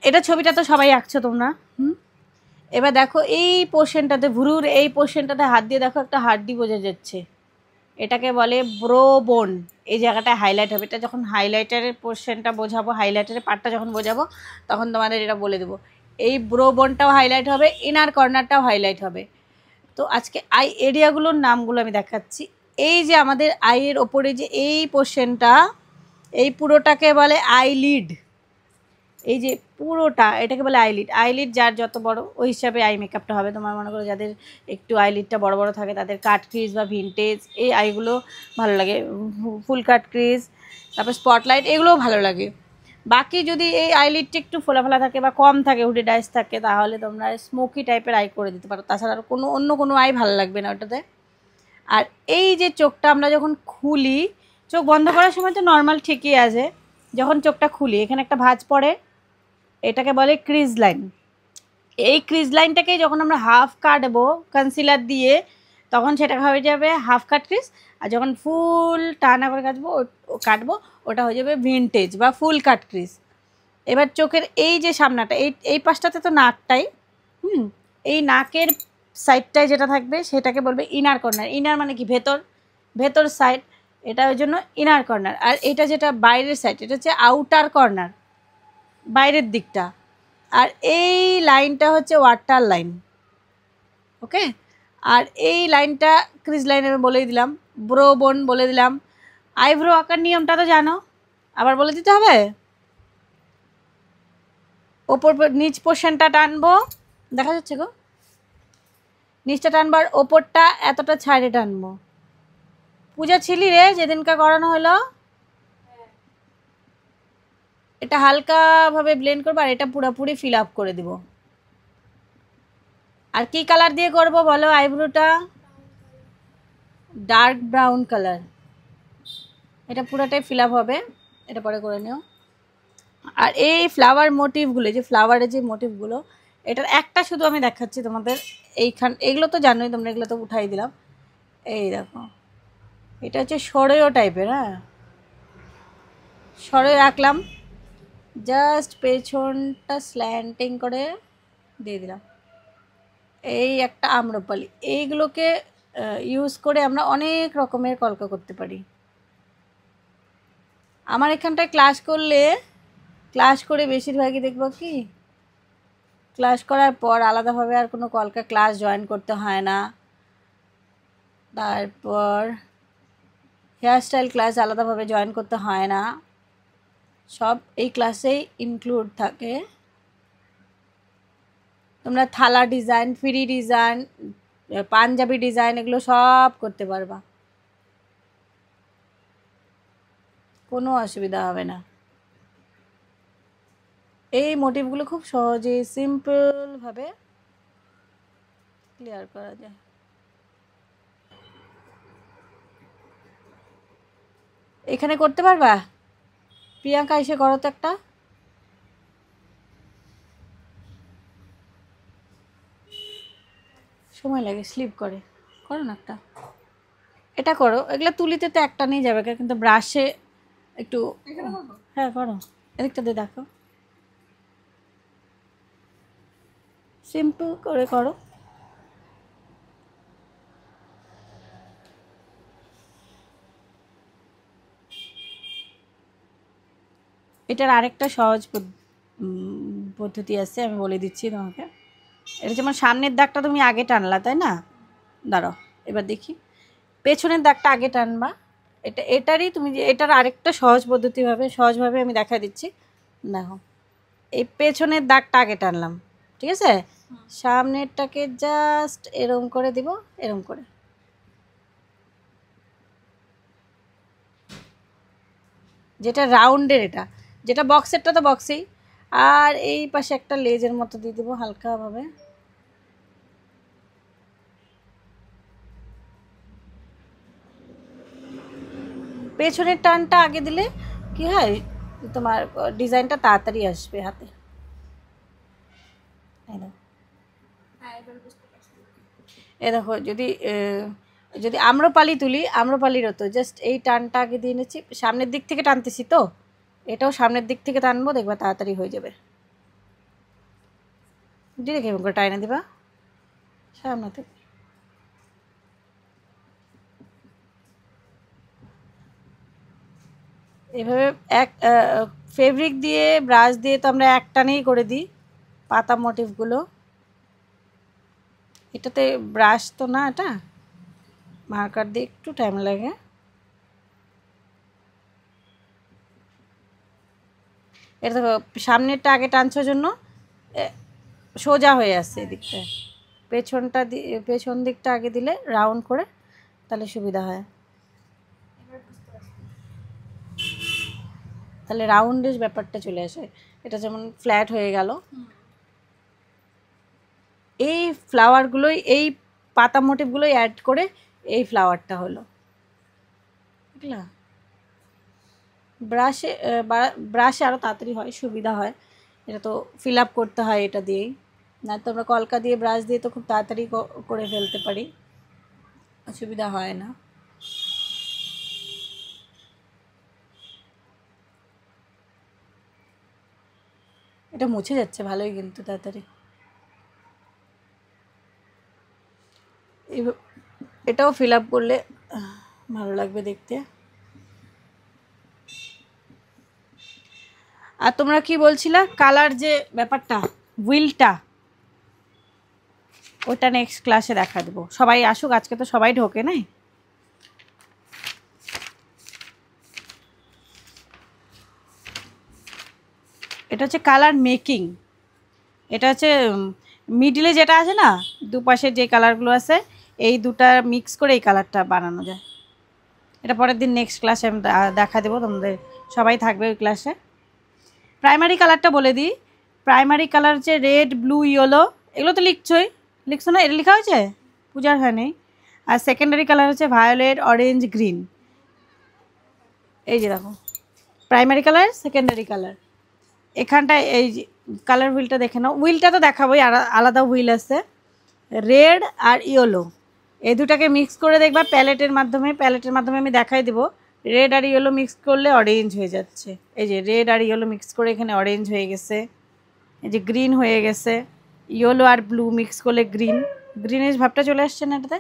এটা ছবিটা তো সবাই আঁকছো তোমরা। এবার দেখো এই পোর্শনটাতে, ভুরুর এই পোর্শনটাতে হাত দিয়ে দেখো একটা হাড্ডি বোঝা যাচ্ছে, এটাকে বলে ব্রো বোন। এই জায়গাটায় হাইলাইট হবে, এটা যখন হাইলাইটারের পোর্শনটা বোঝাবো, হাইলাইটারের পার্টটা যখন বোঝাবো তখন তোমাদের এটা বলে দেবো। এই ব্রো বোনটাও হাইলাইট হবে, ইনার কর্নারটাও হাইলাইট হবে। তো আজকে আই এরিয়াগুলোর নামগুলো আমি দেখাচ্ছি। এই যে আমাদের আইয়ের ওপরে যে এই পোর্শনটা, এই পুরোটাকে বলে আইলিড। এই যে পুরোটা এটাকে বলে আইলিড। আইলিড যার যত বড় ওই হিসাবে আই মেকআপটা হবে। তোমার মনে করো যাদের একটু আইলিডটা বড় বড় থাকে তাদের কাট ক্রিজ বা ভিনটেজ এই আইগুলো ভালো লাগে, ফুল কাট ক্রিজ, তারপর স্পটলাইট এগুলোও ভালো লাগে। বাকি যদি এই আইলিডটা একটু ফোলা ফোলা থাকে বা কম থাকে, হুডি ডাইস থাকে, তাহলে তোমরা স্মোকি টাইপের আই করে দিতে পারো। তাছাড়া আর অন্য কোনো আই ভালো লাগবে না ওটাতে। আর এই যে চোখটা আমরা যখন খুলি, চোখ বন্ধ করার সময় তো নর্মাল ঠিকই আছে, যখন চোখটা খুলি এখানে একটা ভাঁজ পড়ে, এটাকে বলে ক্রিজ লাইন। এই ক্রিজ লাইনটাকেই যখন আমরা হাফ কাটবো কনসিলার দিয়ে তখন সেটা হয়ে যাবে হাফ কাট ক্রিজ, আর যখন ফুল টানা করে কাটবো ওটা হয়ে যাবে ভিনটেজ বা ফুল কাট ক্রিজ। এবার চোখের এই যে সামনাটা, এই পাশটাতে তো নাকটাই, এই নাকের সাইডটায় যেটা থাকবে সেটাকে বলবে ইনার কর্নার। ইনার মানে কি ভেতর সাইড, এটা ওই জন্য ইনার কর্নার। আর এটা যেটা বাইরের সাইড, এটা হচ্ছে আউটার কর্নার, বাইরের দিকটা। আর এই লাইনটা হচ্ছে ওয়াটার লাইন, ওকে। আর এই লাইনটা ক্রিজ লাইন আমি বলেই দিলাম, ব্রো বোন বলে দিলাম। আইব্রো আঁকার নিয়মটা তো জানো, আবার বলে দিতে হবে। ওপর নিচ পোর্শনটা টানবো, দেখা যাচ্ছে গো, নিচটা টানবো আর ওপরটা এতটা ছাড়ে টানবো। পূজা ছিলি রে যেদিনকা করানো হলো? এটা হালকাভাবে ব্লেন্ড করবো আর এটা পুরোপুরি ফিল আপ করে দিব। আর কি কালার দিয়ে করব বলো আইব্রোটা? Dark brown colour. এটা পুরোটাই ফিল আপ হবে, এটা পরে করে নিও। আর এই ফ্লাওয়ার মোটিভগুলো, যে ফ্লাওয়ারের যে মোটিভগুলো, এটার একটা শুধু আমি দেখাচ্ছি তোমাদের। এগুলো তো জানোই তোমরা, এগুলো তো উঠাই দিলাম। এই দেখো, এটা হচ্ছে সরেও টাইপের, হ্যাঁ সরে রাখলাম, জাস্ট পেছনটা স্ল্যান্টিং করে দিয়ে দিলাম। এই একটা আম্রপালি, এইগুলোকে ইউজ করে আমরা অনেক রকমের কলকা করতে পারি। আমার এখানটায় ক্লাস করে বেশিরভাগই দেখবো কি, ক্লাস করার পর আলাদাভাবে আর কোনো কলকা ক্লাস জয়েন করতে হয় না। তারপর হেয়ারস্টাইল ক্লাস আলাদাভাবে জয়েন করতে হয় না, সব এই ক্লাসেই ইনক্লুড থাকে। তোমরা থালা design, free design, Punjabi design এগুলো সব করতে পারবা, কোনো অসুবিধা হবে না। এই মোটিভগুলো খুব সহজে সিম্পলভাবে ক্লিয়ার করা যায়। এখানে করতে পারবা? প্রিয়াঙ্কা এসে করো তো একটা। সময় লাগে, স্লিপ করে, করো না একটা। এটা করো, এগুলো তুলিতে তো একটা নিয়ে যাবে, কিন্তু ব্রাশে একটু, হ্যাঁ করো, এদিকটা দিয়ে দেখো, সিম্পল করে করো। এটার আরেকটা সহজ পদ্ধতি আছে, আমি বলে দিচ্ছি তোমাকে। এটা যেমন সামনের দাগটা তুমি আগে টানলা, তাই না? দাঁড়াও এবার দেখি, পেছনের দাগটা আগে টানবা। এটারই তুমি এটার আরেকটা সহজভাবে আমি দেখা দিচ্ছি। দেখো, এই পেছনের দাগটা আগে টানলাম, ঠিক আছে? সামনেরটাকে জাস্ট এরম করে দিব, এরম করে। যেটা রাউন্ডের, এটা যেটা বক্সেরটা তো বক্সেই। আর এই পাশে একটা লেজের মতো দিয়ে দেবো হালকাভাবে। পেছনের টানটা আগে দিলে কি হয়, তোমার ডিজাইনটা তাড়াতাড়ি আসবে হাতে। এ দেখো, যদি আম্রপালি তুলি, আম্রপালিরও তো জাস্ট এই টানটা আগে দিয়ে নিচ্ছি, সামনের দিক থেকে টানতেছি তো, এটাও সামনের দিক থেকে টানবো, দেখবা তাড়াতাড়ি হয়ে যাবে। ডিরেক্ট এরকম করে টাইনে দিবা সামনে থেকে। এভাবে এক ফেব্রিক দিয়ে ব্রাশ দিয়ে তো আমরা একটানেই করে দিই পাতা মোটিভগুলো। এটাতে ব্রাশ তো না, এটা মার্কার দিয়ে একটু টাইম লাগে। এটা তো সামনেরটা আগে টানছোর জন্য সোজা হয়ে আসছে এদিকটা, পেছনটা দিয়ে পেছন দিকটা আগে দিলে রাউন্ড করে তাহলে সুবিধা হয়। তাহলে রাউন্ডের ব্যাপারটা চলে আসে। এটা যেমন ফ্ল্যাট হয়ে গেল। এই ফ্লাওয়ারগুলোই, এই পাতা মোটিভগুলোই অ্যাড করে এই ফ্লাওয়ারটা হলো, বুঝলা? ব্রাশে ব্রাশে আরও তাড়াতাড়ি হয়, সুবিধা হয়। এটা তো ফিল আপ করতে হয় এটা দিয়েই, না তো আমরা কলকা দিয়ে ব্রাশ দিয়ে তো খুব তাড়াতাড়ি করে ফেলতে পারি, অসুবিধা হয় না। এটা মুছে যাচ্ছে ভালোই কিন্তু তাড়াতাড়ি। এটাও ফিল আপ করলে ভালো লাগবে দেখতে। আর তোমরা কি বলছিলা কালার যে ব্যাপারটা, হুইলটা, ওটা নেক্সট ক্লাসে দেখা দেবো। সবাই আসুক, আজকে তো সবাই ঢোকে নাই। এটা হচ্ছে কালার মেকিং। এটা হচ্ছে মিডিলে যেটা আছে না, দুপাশের যে কালারগুলো আছে, এই দুটা মিক্স করে এই কালারটা বানানো যায়। এটা পরের দিন নেক্সট ক্লাসে আমি দেখা দেবো, তোমাদের সবাই থাকবে ওই ক্লাসে। প্রাইমারি কালারটা বলে দিই। প্রাইমারি কালার হচ্ছে রেড, ব্লু, ইয়েলো, এগুলো তো লিখছো না? এটা লেখা হয়েছে, পূজার হয়নি। আর সেকেন্ডারি কালার হচ্ছে ভায়োলেট, অরেঞ্জ, গ্রিন। এই যে দেখো প্রাইমারি কালার, সেকেন্ডারি কালার। এখানটায় এই যে কালার হুইলটা দেখে নাও। হুইলটা তো দেখাবোই, আলাদা হুইল আছে। রেড আর ইয়েলো এই দুটাকে মিক্স করে দেখবা প্যালেটের মাধ্যমে আমি দেখাই দেবো। রেড আর ইয়েলো মিক্স করলে অরেঞ্জ হয়ে যাচ্ছে। এই যে রেড আর ইয়েলো মিক্স করে এখানে অরেঞ্জ হয়ে গেছে, এই যে গ্রিন হয়ে গেছে। ইয়েলো আর ব্লু মিক্স করলে গ্রিনিশ ভাবটা চলে আসছে না এটাতে।